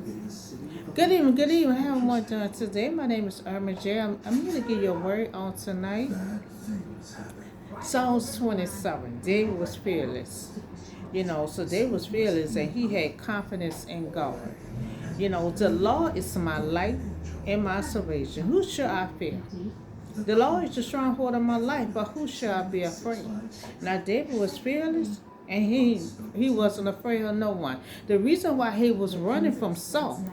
Good evening, good evening. How am I doing today? My name is Irma J. I'm going to give you a word on tonight. Psalms 27. David was fearless. So David was fearless and he had confidence in God. The Lord is my light and my salvation. Who shall I fear? The Lord is the stronghold of my life, but who shall I be afraid? Now David was fearless and he wasn't afraid of no one. The reason why he was running from Saul,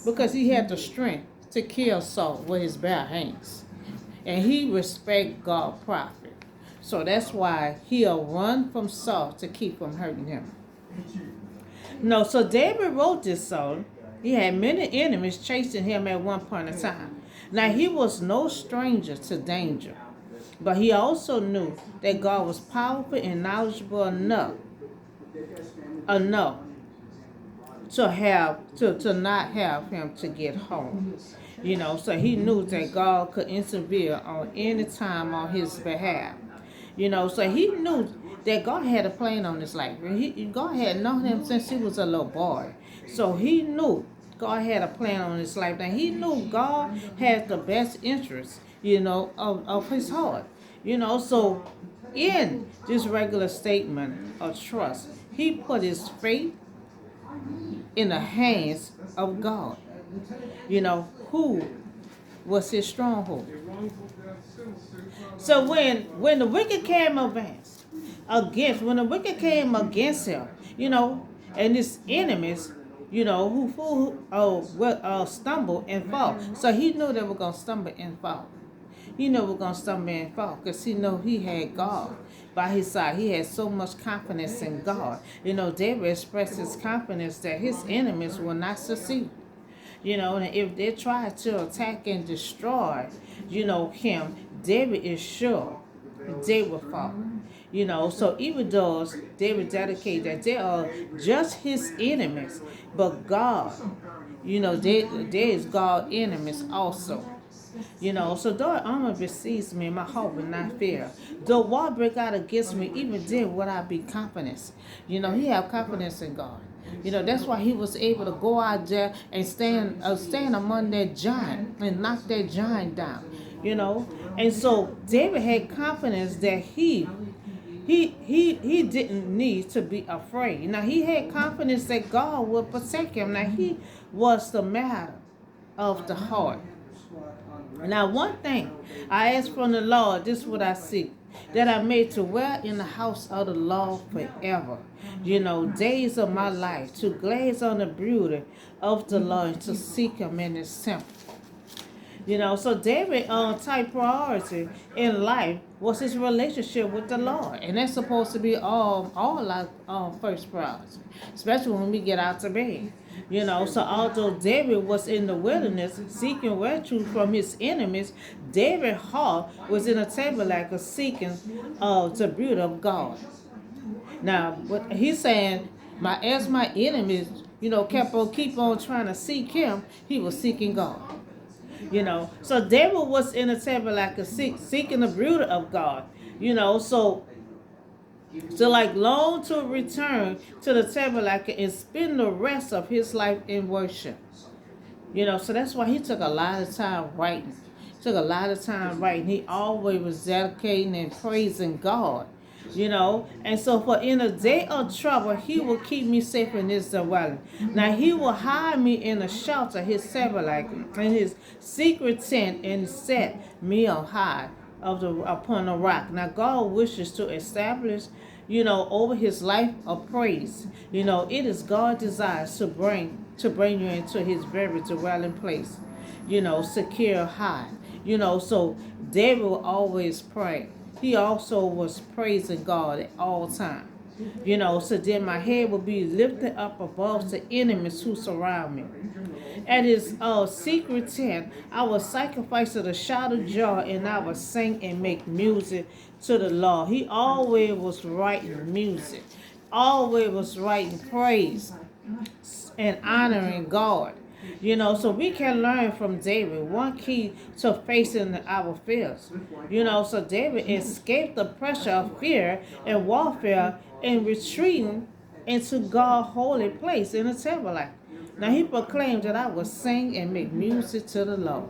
because he had the strength to kill Saul with his bare hands. And he respect God prophet. So that's why he'll run from Saul to keep from hurting him. No, so David wrote this song. He had many enemies chasing him at one point in time. Now he was no stranger to danger, but he also knew that God was powerful and knowledgeable enough to not have him to get home. So he knew that God could intervene on any time on his behalf. So he knew that God had a plan on his life. God had known him since he was a little boy. So he knew God had a plan on his life. And he knew God had the best interest, of his heart. So in this regular statement of trust, he put his faith in the hands of God. Who was his stronghold. So when the wicked came when the wicked came against him, and his enemies, will stumble and fall. So he knew they were gonna stumble and fall. He knew we were gonna stumble and fall because he knew he had God by his side. He had so much confidence in God. David expressed his confidence that his enemies will not succeed. And if they try to attack and destroy, him, David is sure they will fall. So even those David dedicated that they are just his enemies, but God, there is God enemies also. So though armor besieges me, my heart will not fear. Though war break out against me, even then would I be confident. He have confidence in God. That's why he was able to go out there and stand among that giant and knock that giant down. And so David had confidence that he didn't need to be afraid. Now he had confidence that God would protect him. Now he was the matter of the heart. Now one thing I ask from the Lord, this is what I seek, that I may to dwell in the house of the Lord forever. Days of my life, to glaze on the beauty of the Lord, to seek him in his temple. So David type priority in life was his relationship with the Lord. And that's supposed to be all our first priority, especially when we get out to bed. So although David was in the wilderness seeking refuge from his enemies, David's heart was in a tabernacle seeking the beauty of God. Now, what he's saying, as my enemies, keep on trying to seek him, he was seeking God. So David was in a tabernacle seeking the beauty of God. So like long to return to the tabernacle and spend the rest of his life in worship. So that's why he took a lot of time writing. He always was dedicating and praising God. And so for in a day of trouble, he will keep me safe in his dwelling. Now he will hide me in the shelter, his tabernacle, in his secret tent, and set me on high upon a rock. Now God wishes to establish, over his life of praise. It is God's desire to bring you into his very dwelling place. Secure high. So David will always pray. He also was praising God at all times. So then my head will be lifted up above the enemies who surround me. At his secret tent, I will sacrifice to the shout of joy, and I will sing and make music to the Lord. He always was writing music, always was writing praise and honoring God. So we can learn from David one key to facing our fears. So David escaped the pressure of fear and warfare and retreating into God's holy place in the tabernacle. Now he proclaimed that I would sing and make music to the Lord.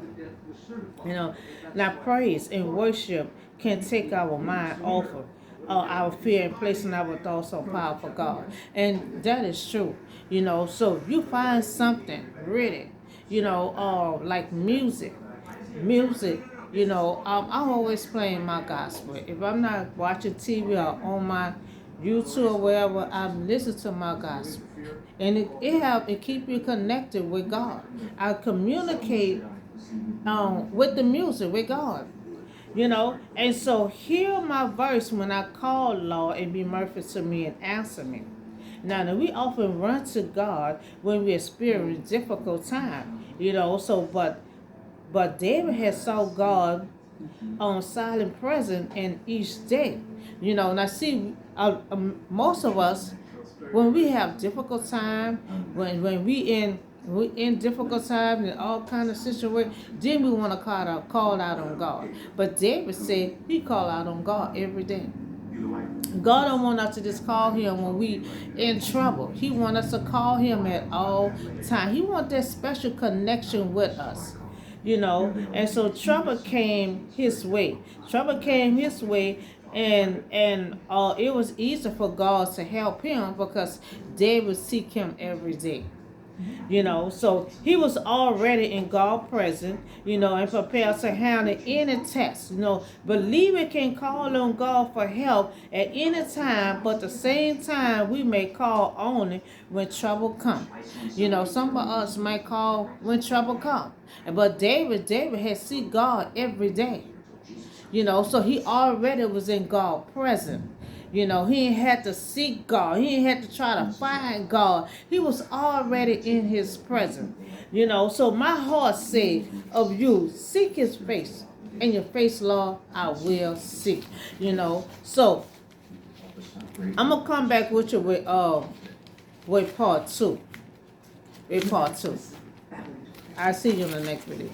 You know, now praise and worship can take our mind off of our fear and placing our thoughts on powerful God. And that is true. You know, so if you find something really, like music, I'm always playing my gospel. If I'm not watching TV or on my YouTube or wherever, I'm listening to my gospel. And it keep you connected with God. I communicate with the music, with God. And so hear my verse when I call, Lord, and be merciful to me and answer me. Now we often run to God when we experience difficult time, but David has saw God on silent present in each day. Now see, most of us, when we have difficult time, when we in difficult times and all kind of situations, then we want to call out on God. But David said he called out on God every day. God don't want us to just call him when we in trouble. He want us to call him at all time. He want that special connection with us. And so trouble came his way. And it was easy for God to help him because David seek him every day. So he was already in God present, and prepared to handle any test. Believer can call on God for help at any time, but at the same time, we may call only when trouble comes. Some of us might call when trouble comes. But David had seen God every day. So he already was in God present. He ain't had to seek God. He ain't had to try to find God. He was already in his presence. So my heart said of you, seek his face. And your face, Lord, I will seek. So I'm gonna come back with you with part two. With part two. I'll see you in the next video.